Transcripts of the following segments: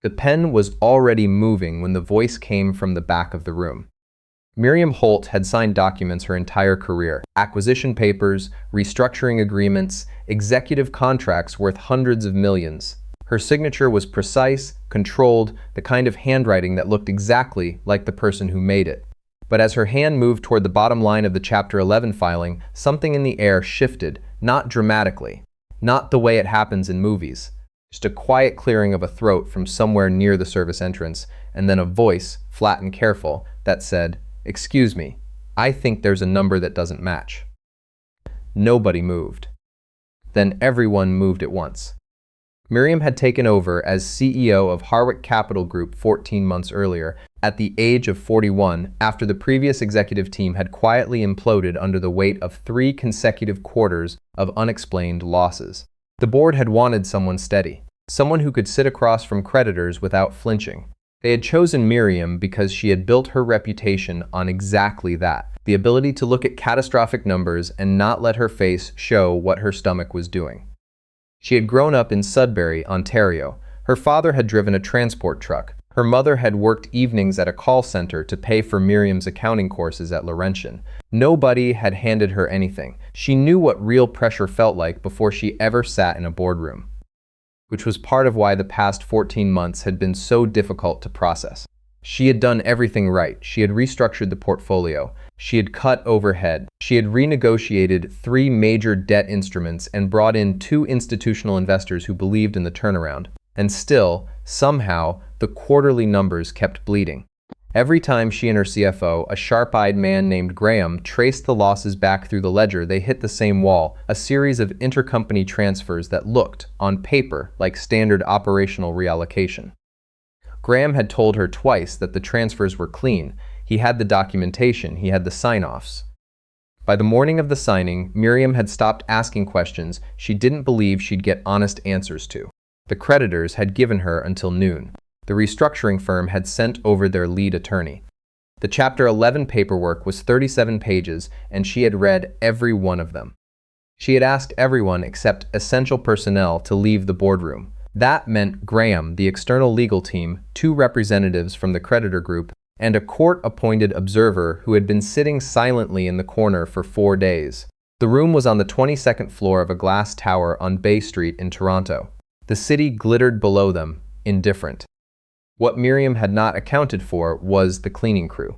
The pen was already moving when the voice came from the back of the room. Miriam Holt had signed documents her entire career: acquisition papers, restructuring agreements, executive contracts worth hundreds of millions. Her signature was precise, controlled, the kind of handwriting that looked exactly like the person who made it. But as her hand moved toward the bottom line of the Chapter 11 filing, something in the air shifted, not dramatically, not the way it happens in movies. Just a quiet clearing of a throat from somewhere near the service entrance, and then a voice, flat and careful, that said, "Excuse me, I think there's a number that doesn't match." Nobody moved. Then everyone moved at once. Miriam had taken over as CEO of Harwick Capital Group 14 months earlier, at the age of 41, after the previous executive team had quietly imploded under the weight of 3 consecutive quarters of unexplained losses. The board had wanted someone steady, someone who could sit across from creditors without flinching. They had chosen Miriam because she had built her reputation on exactly that: the ability to look at catastrophic numbers and not let her face show what her stomach was doing. She had grown up in Sudbury, Ontario. Her father had driven a transport truck. Her mother had worked evenings at a call center to pay for Miriam's accounting courses at Laurentian. Nobody had handed her anything. She knew what real pressure felt like before she ever sat in a boardroom, which was part of why the past 14 months had been so difficult to process. She had done everything right. She had restructured the portfolio. She had cut overhead. She had renegotiated 3 major debt instruments and brought in 2 institutional investors who believed in the turnaround. And still, somehow, the quarterly numbers kept bleeding. Every time she and her CFO, a sharp-eyed man named Graham, traced the losses back through the ledger, they hit the same wall: a series of intercompany transfers that looked, on paper, like standard operational reallocation. Graham had told her twice that the transfers were clean. He had the documentation, he had the sign-offs. By the morning of the signing, Miriam had stopped asking questions she didn't believe she'd get honest answers to. The creditors had given her until noon. The restructuring firm had sent over their lead attorney. The Chapter 11 paperwork was 37 pages, and she had read every one of them. She had asked everyone except essential personnel to leave the boardroom. That meant Graham, the external legal team, 2 representatives from the creditor group, and a court-appointed observer who had been sitting silently in the corner for 4 days. The room was on the 22nd floor of a glass tower on Bay Street in Toronto. The city glittered below them, indifferent. What Miriam had not accounted for was the cleaning crew.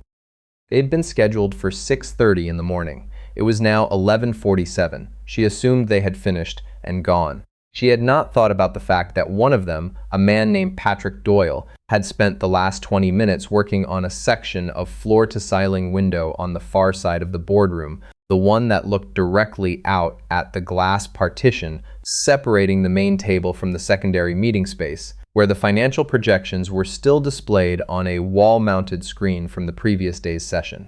They had been scheduled for 6:30 in the morning. It was now 11:47. She assumed they had finished and gone. She had not thought about the fact that one of them, a man named Patrick Doyle, had spent the last 20 minutes working on a section of floor-to-ceiling window on the far side of the boardroom, the one that looked directly out at the glass partition separating the main table from the secondary meeting space, where the financial projections were still displayed on a wall-mounted screen from the previous day's session.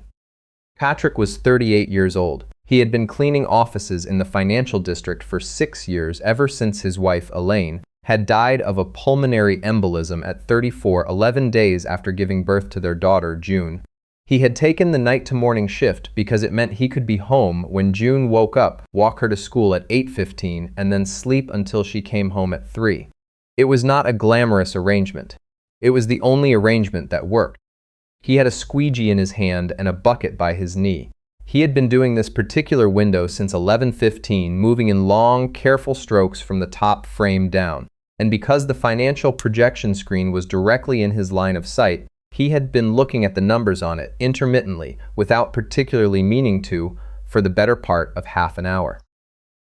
Patrick was 38 years old. He had been cleaning offices in the financial district for 6 years, ever since his wife, Elaine, had died of a pulmonary embolism at 34, 11 days after giving birth to their daughter, June. He had taken the night-to-morning shift because it meant he could be home when June woke up, walk her to school at 8:15, and then sleep until she came home at 3. It was not a glamorous arrangement. It was the only arrangement that worked. He had a squeegee in his hand and a bucket by his knee. He had been doing this particular window since 11:15, moving in long, careful strokes from the top frame down. And because the financial projection screen was directly in his line of sight, he had been looking at the numbers on it intermittently, without particularly meaning to, for the better part of half an hour.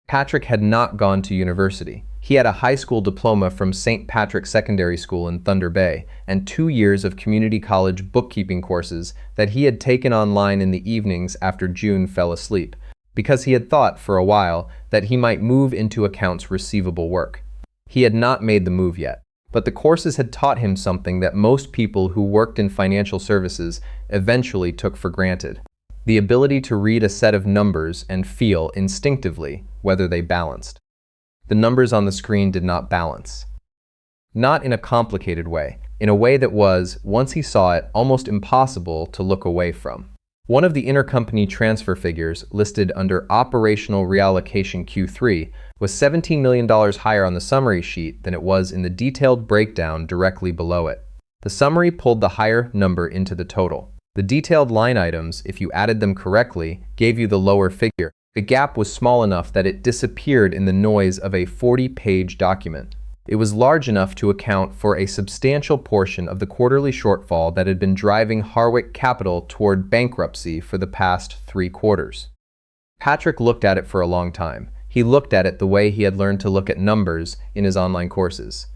Patrick had not gone to university. He had a high school diploma from St. Patrick Secondary School in Thunder Bay and 2 years of community college bookkeeping courses that he had taken online in the evenings after June fell asleep, because he had thought for a while that he might move into accounts receivable work. He had not made the move yet, but the courses had taught him something that most people who worked in financial services eventually took for granted: the ability to read a set of numbers and feel instinctively whether they balanced. The numbers on the screen did not balance. Not in a complicated way, in a way that was, once he saw it, almost impossible to look away from. One of the intercompany transfer figures listed under Operational Reallocation Q3 was $17 million higher on the summary sheet than it was in the detailed breakdown directly below it. The summary pulled the higher number into the total. The detailed line items, if you added them correctly, gave you the lower figure. The gap was small enough that it disappeared in the noise of a 40-page document. It was large enough to account for a substantial portion of the quarterly shortfall that had been driving Harwick Capital toward bankruptcy for the past 3 quarters. Patrick looked at it for a long time. He looked at it the way he had learned to look at numbers in his online courses.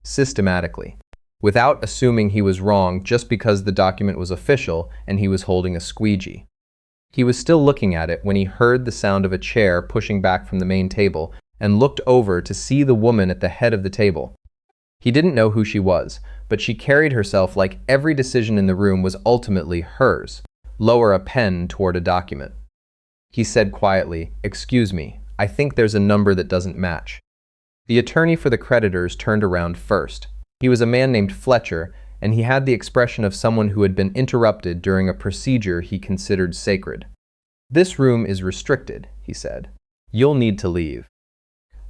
Systematically. Without assuming he was wrong just because the document was official and he was holding a squeegee. He was still looking at it when he heard the sound of a chair pushing back from the main table and looked over to see the woman at the head of the table. He didn't know who she was, but she carried herself like every decision in the room was ultimately hers. Lower a pen toward a document. He said quietly, "Excuse me, I think there's a number that doesn't match." The attorney for the creditors turned around first. He was a man named Fletcher, and he had the expression of someone who had been interrupted during a procedure he considered sacred. "This room is restricted," he said. "You'll need to leave."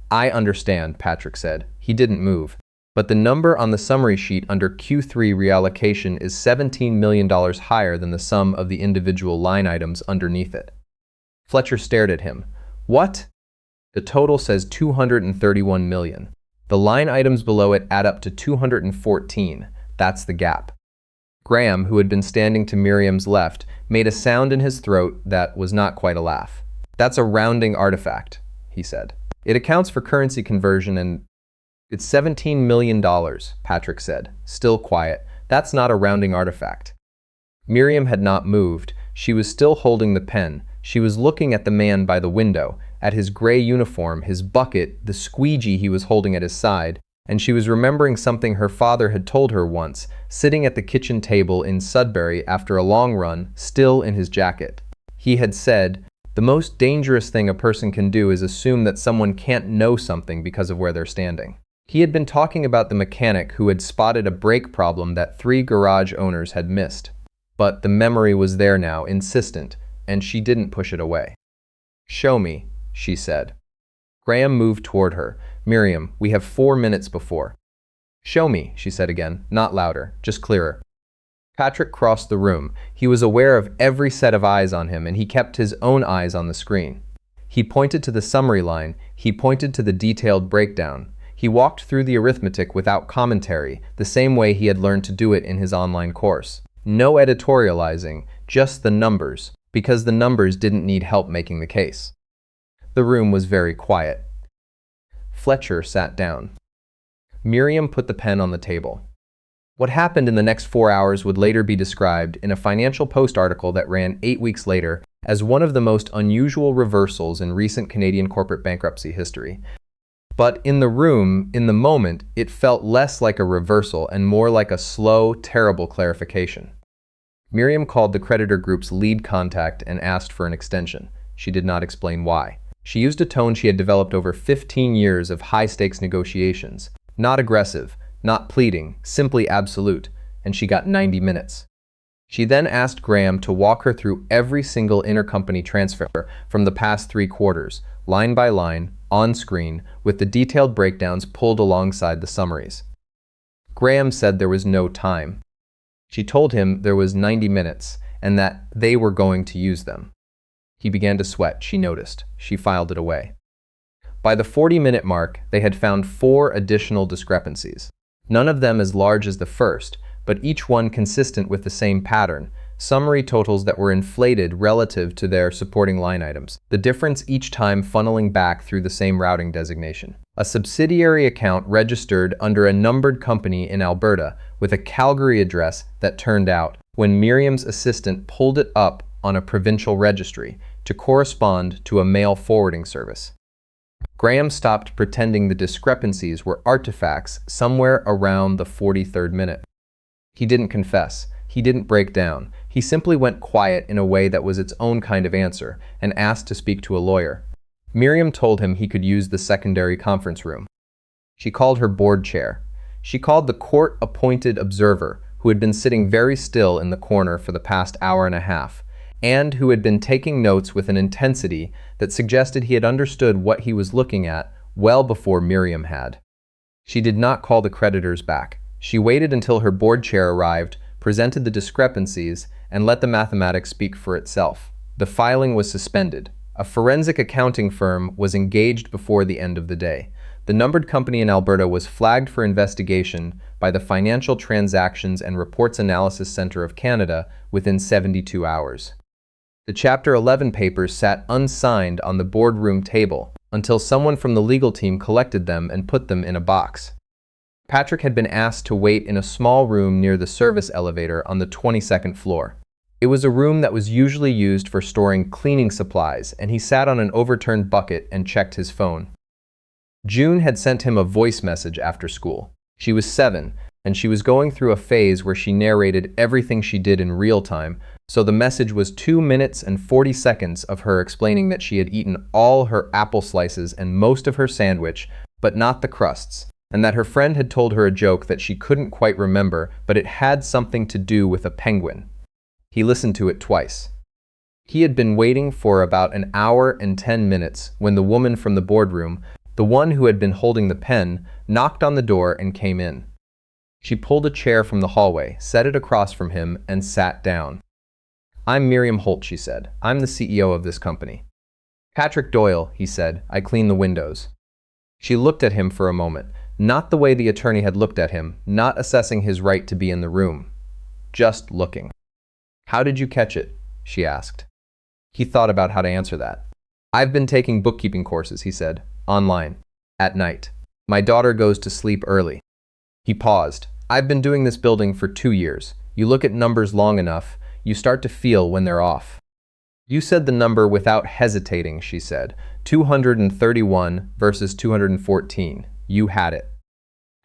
"I understand," Patrick said. He didn't move. "But the number on the summary sheet under Q3 reallocation is $17 million higher than the sum of the individual line items underneath it." Fletcher stared at him. "What?" "The total says $231 million. The line items below it add up to 214. That's the gap." Graham, who had been standing to Miriam's left, made a sound in his throat that was not quite a laugh. "That's a rounding artifact," he said. "It accounts for currency conversion and—" "It's $17 million, Patrick said, still quiet. "That's not a rounding artifact." Miriam had not moved. She was still holding the pen. She was looking at the man by the window, at his gray uniform, his bucket, the squeegee he was holding at his side, and she was remembering something her father had told her once, sitting at the kitchen table in Sudbury after a long run, still in his jacket. He had said, "The most dangerous thing a person can do is assume that someone can't know something because of where they're standing." He had been talking about the mechanic who had spotted a brake problem that 3 garage owners had missed. But the memory was there now, insistent, and she didn't push it away. "Show me," she said. Graham moved toward her. "Miriam, we have 4 minutes before." "Show me," she said again, not louder, just clearer. Patrick crossed the room. He was aware of every set of eyes on him, and he kept his own eyes on the screen. He pointed to the summary line. He pointed to the detailed breakdown. He walked through the arithmetic without commentary, the same way he had learned to do it in his online course. No editorializing, just the numbers, because the numbers didn't need help making the case. The room was very quiet. Fletcher sat down. Miriam put the pen on the table. What happened in the next 4 hours would later be described in a Financial Post article that ran 8 weeks later as one of the most unusual reversals in recent Canadian corporate bankruptcy history. But in the room, in the moment, it felt less like a reversal and more like a slow, terrible clarification. Miriam called the creditor group's lead contact and asked for an extension. She did not explain why. She used a tone she had developed over 15 years of high-stakes negotiations. Not aggressive, not pleading, simply absolute, and she got 90 minutes. She then asked Graham to walk her through every single intercompany transfer from the past 3 quarters, line by line, on screen, with the detailed breakdowns pulled alongside the summaries. Graham said there was no time. She told him there was 90 minutes and that they were going to use them. He began to sweat, she noticed. She filed it away. By the 40-minute mark, they had found 4 additional discrepancies. None of them as large as the first, but each one consistent with the same pattern, summary totals that were inflated relative to their supporting line items, the difference each time funneling back through the same routing designation. A subsidiary account registered under a numbered company in Alberta with a Calgary address that turned out, when Miriam's assistant pulled it up on a provincial registry, to correspond to a mail forwarding service. Graham stopped pretending the discrepancies were artifacts somewhere around the 43rd minute. He didn't confess. He didn't break down. He simply went quiet in a way that was its own kind of answer and asked to speak to a lawyer. Miriam told him he could use the secondary conference room. She called her board chair. She called the court-appointed observer, who had been sitting very still in the corner for the past hour and a half, and who had been taking notes with an intensity that suggested he had understood what he was looking at well before Miriam had. She did not call the creditors back. She waited until her board chair arrived, presented the discrepancies, and let the mathematics speak for itself. The filing was suspended. A forensic accounting firm was engaged before the end of the day. The numbered company in Alberta was flagged for investigation by the Financial Transactions and Reports Analysis Centre of Canada within 72 hours. The Chapter 11 papers sat unsigned on the boardroom table until someone from the legal team collected them and put them in a box. Patrick had been asked to wait in a small room near the service elevator on the 22nd floor. It was a room that was usually used for storing cleaning supplies, and he sat on an overturned bucket and checked his phone. June had sent him a voice message after school. She was 7, and she was going through a phase where she narrated everything she did in real time, so the message was 2 minutes and 40 seconds of her explaining that she had eaten all her apple slices and most of her sandwich, but not the crusts, and that her friend had told her a joke that she couldn't quite remember, but it had something to do with a penguin. He listened to it twice. He had been waiting for about an hour and 10 minutes when the woman from the boardroom, the one who had been holding the pen, knocked on the door and came in. She pulled a chair from the hallway, set it across from him, and sat down. "I'm Miriam Holt," she said. "I'm the CEO of this company." "Patrick Doyle," he said. "I clean the windows." She looked at him for a moment, not the way the attorney had looked at him, not assessing his right to be in the room. Just looking. "How did you catch it?" she asked. He thought about how to answer that. "I've been taking bookkeeping courses," he said, "online, at night. My daughter goes to sleep early." He paused. "I've been doing this building for 2 years. You look at numbers long enough, you start to feel when they're off." "You said the number without hesitating," she said. 231 versus 214. You had it."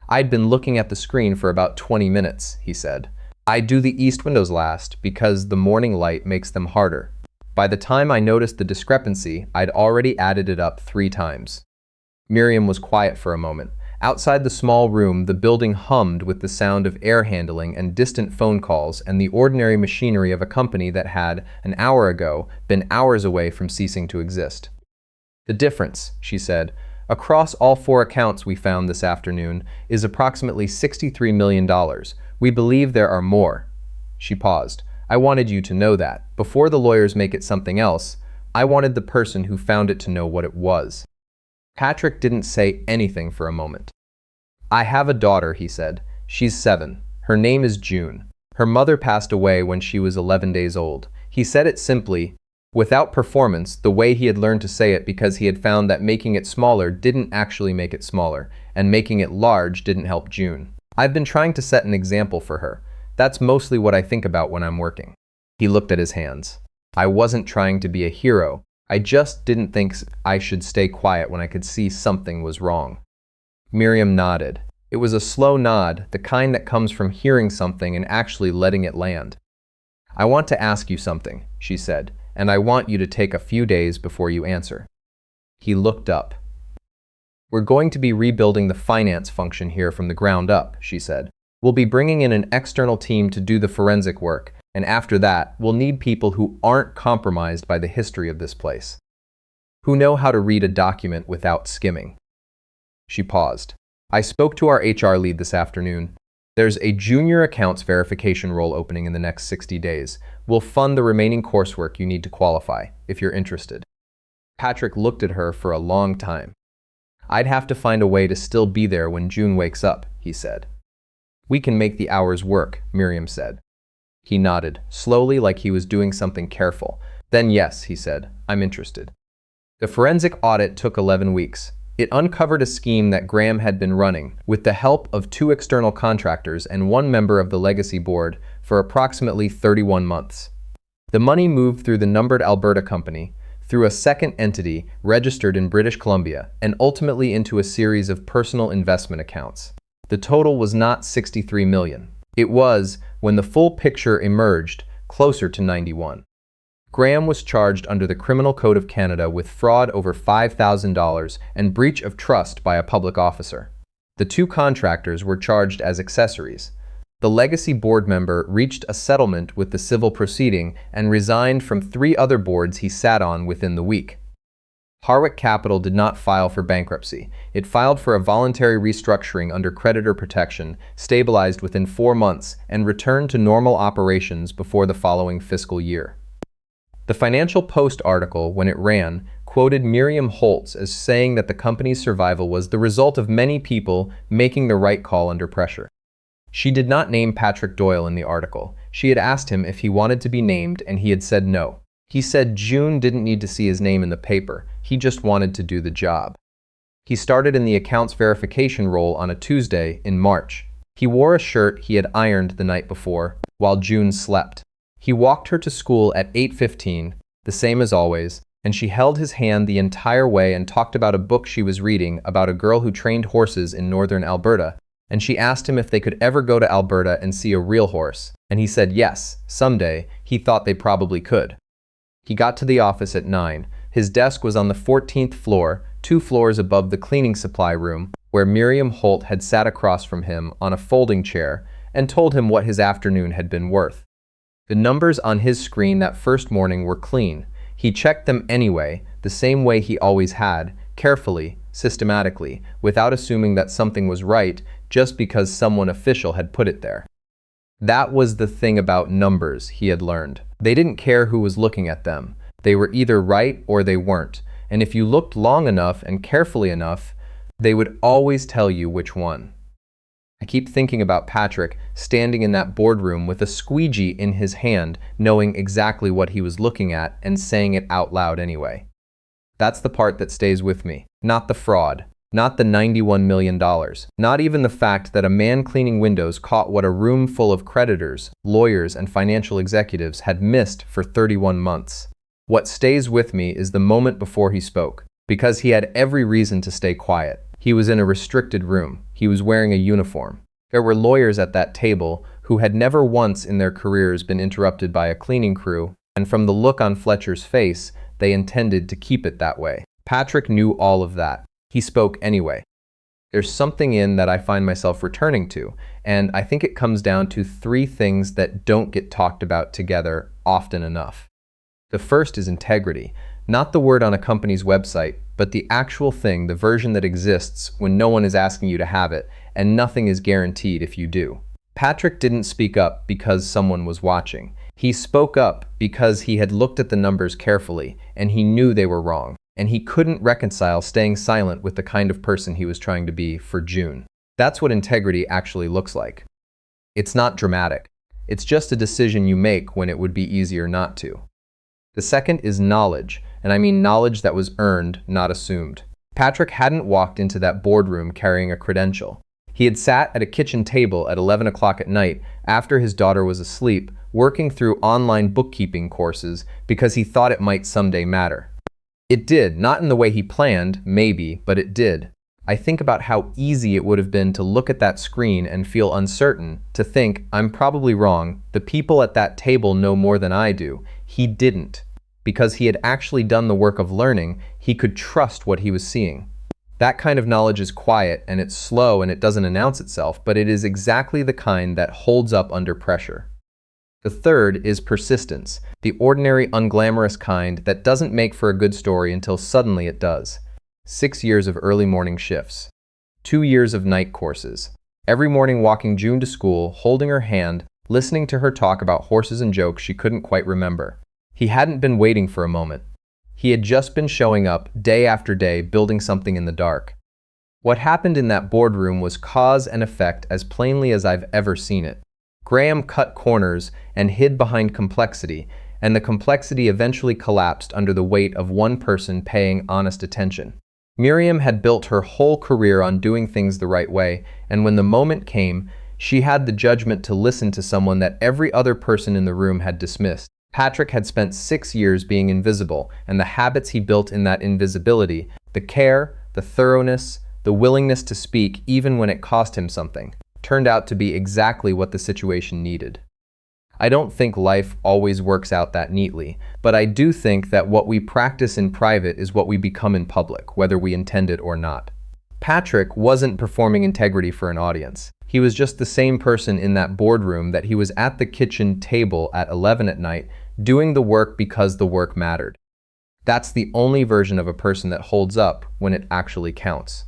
"I'd been looking at the screen for about 20 minutes, he said. "I do the east windows last because the morning light makes them harder. By the time I noticed the discrepancy, I'd already added it up 3 times. Miriam was quiet for a moment. Outside the small room, the building hummed with the sound of air handling and distant phone calls and the ordinary machinery of a company that had, an hour ago, been hours away from ceasing to exist. "The difference," she said, "across all 4 accounts we found this afternoon is approximately $63 million. We believe there are more." She paused. "I wanted you to know that. Before the lawyers make it something else, I wanted the person who found it to know what it was." Patrick didn't say anything for a moment. "I have a daughter," he said. "She's 7. Her name is June. Her mother passed away when she was 11 days old." He said it simply, without performance, the way he had learned to say it because he had found that making it smaller didn't actually make it smaller, and making it large didn't help June. "I've been trying to set an example for her. That's mostly what I think about when I'm working." He looked at his hands. "I wasn't trying to be a hero. I just didn't think I should stay quiet when I could see something was wrong." Miriam nodded. It was a slow nod, the kind that comes from hearing something and actually letting it land. "I want to ask you something," she said, "and I want you to take a few days before you answer." He looked up. "We're going to be rebuilding the finance function here from the ground up," she said. "We'll be bringing in an external team to do the forensic work, and after that, we'll need people who aren't compromised by the history of this place, who know how to read a document without skimming." She paused. "I spoke to our HR lead this afternoon. There's a junior accounts verification role opening in the next 60 days. We'll fund the remaining coursework you need to qualify, if you're interested." Patrick looked at her for a long time. "I'd have to find a way to still be there when June wakes up," he said. "We can make the hours work," Miriam said. He nodded, slowly, like he was doing something careful. "Then yes," he said, "I'm interested." The forensic audit took 11 weeks. It uncovered a scheme that Graham had been running, with the help of 2 external contractors and 1 member of the legacy board, for approximately 31 months. The money moved through the numbered Alberta company, through a second entity registered in British Columbia, and ultimately into a series of personal investment accounts. The total was not 63 million. It was, when the full picture emerged, closer to 91. Graham was charged under the Criminal Code of Canada with fraud over $5,000 and breach of trust by a public officer. The 2 contractors were charged as accessories. The legacy board member reached a settlement with the civil proceeding and resigned from 3 other boards he sat on within the week. Harwick Capital did not file for bankruptcy. It filed for a voluntary restructuring under creditor protection, stabilized within 4 months, and returned to normal operations before the following fiscal year. The Financial Post article, when it ran, quoted Miriam Holt as saying that the company's survival was the result of many people making the right call under pressure. She did not name Patrick Doyle in the article. She had asked him if he wanted to be named, and he had said no. He said June didn't need to see his name in the paper. He just wanted to do the job. He started in the accounts verification role on a Tuesday in March. He wore a shirt he had ironed the night before, while June slept. He walked her to school at 8:15, the same as always, and she held his hand the entire way and talked about a book she was reading about a girl who trained horses in northern Alberta, and she asked him if they could ever go to Alberta and see a real horse, and he said yes, someday. He thought they probably could. He got to the office at 9. His desk was on the 14th floor, 2 floors above the cleaning supply room, where Miriam Holt had sat across from him on a folding chair and told him what his afternoon had been worth. The numbers on his screen that first morning were clean. He checked them anyway, the same way he always had, carefully, systematically, without assuming that something was right just because someone official had put it there. That was the thing about numbers, he had learned. They didn't care who was looking at them. They were either right or they weren't, and if you looked long enough and carefully enough, they would always tell you which one. I keep thinking about Patrick standing in that boardroom with a squeegee in his hand, knowing exactly what he was looking at and saying it out loud anyway. That's the part that stays with me, not the fraud. Not the $91 million, not even the fact that a man cleaning windows caught what a room full of creditors, lawyers, and financial executives had missed for 31 months. What stays with me is the moment before he spoke, because he had every reason to stay quiet. He was in a restricted room. He was wearing a uniform. There were lawyers at that table who had never once in their careers been interrupted by a cleaning crew, and from the look on Fletcher's face, they intended to keep it that way. Patrick knew all of that. He spoke anyway. There's something in that I find myself returning to, and I think it comes down to 3 things that don't get talked about together often enough. The first is integrity, not the word on a company's website, but the actual thing, the version that exists when no one is asking you to have it, and nothing is guaranteed if you do. Patrick didn't speak up because someone was watching. He spoke up because he had looked at the numbers carefully, and he knew they were wrong. And he couldn't reconcile staying silent with the kind of person he was trying to be for June. That's what integrity actually looks like. It's not dramatic. It's just a decision you make when it would be easier not to. The second is knowledge, and I mean knowledge that was earned, not assumed. Patrick hadn't walked into that boardroom carrying a credential. He had sat at a kitchen table at 11 o'clock at night after his daughter was asleep, working through online bookkeeping courses because he thought it might someday matter. It did, not in the way he planned, maybe, but it did. I think about how easy it would have been to look at that screen and feel uncertain, to think, I'm probably wrong, the people at that table know more than I do. He didn't. Because he had actually done the work of learning, he could trust what he was seeing. That kind of knowledge is quiet, and it's slow, and it doesn't announce itself, but it is exactly the kind that holds up under pressure. The third is persistence, the ordinary, unglamorous kind that doesn't make for a good story until suddenly it does. 6 years of early morning shifts. 2 years of night courses. Every morning walking June to school, holding her hand, listening to her talk about horses and jokes she couldn't quite remember. He hadn't been waiting for a moment. He had just been showing up, day after day, building something in the dark. What happened in that boardroom was cause and effect as plainly as I've ever seen it. Graham cut corners and hid behind complexity, and the complexity eventually collapsed under the weight of one person paying honest attention. Miriam had built her whole career on doing things the right way, and when the moment came, she had the judgment to listen to someone that every other person in the room had dismissed. Patrick had spent 6 years being invisible, and the habits he built in that invisibility, the care, the thoroughness, the willingness to speak even when it cost him something, turned out to be exactly what the situation needed. I don't think life always works out that neatly, but I do think that what we practice in private is what we become in public, whether we intend it or not. Patrick wasn't performing integrity for an audience. He was just the same person in that boardroom that he was at the kitchen table at 11 at night, doing the work because the work mattered. That's the only version of a person that holds up when it actually counts.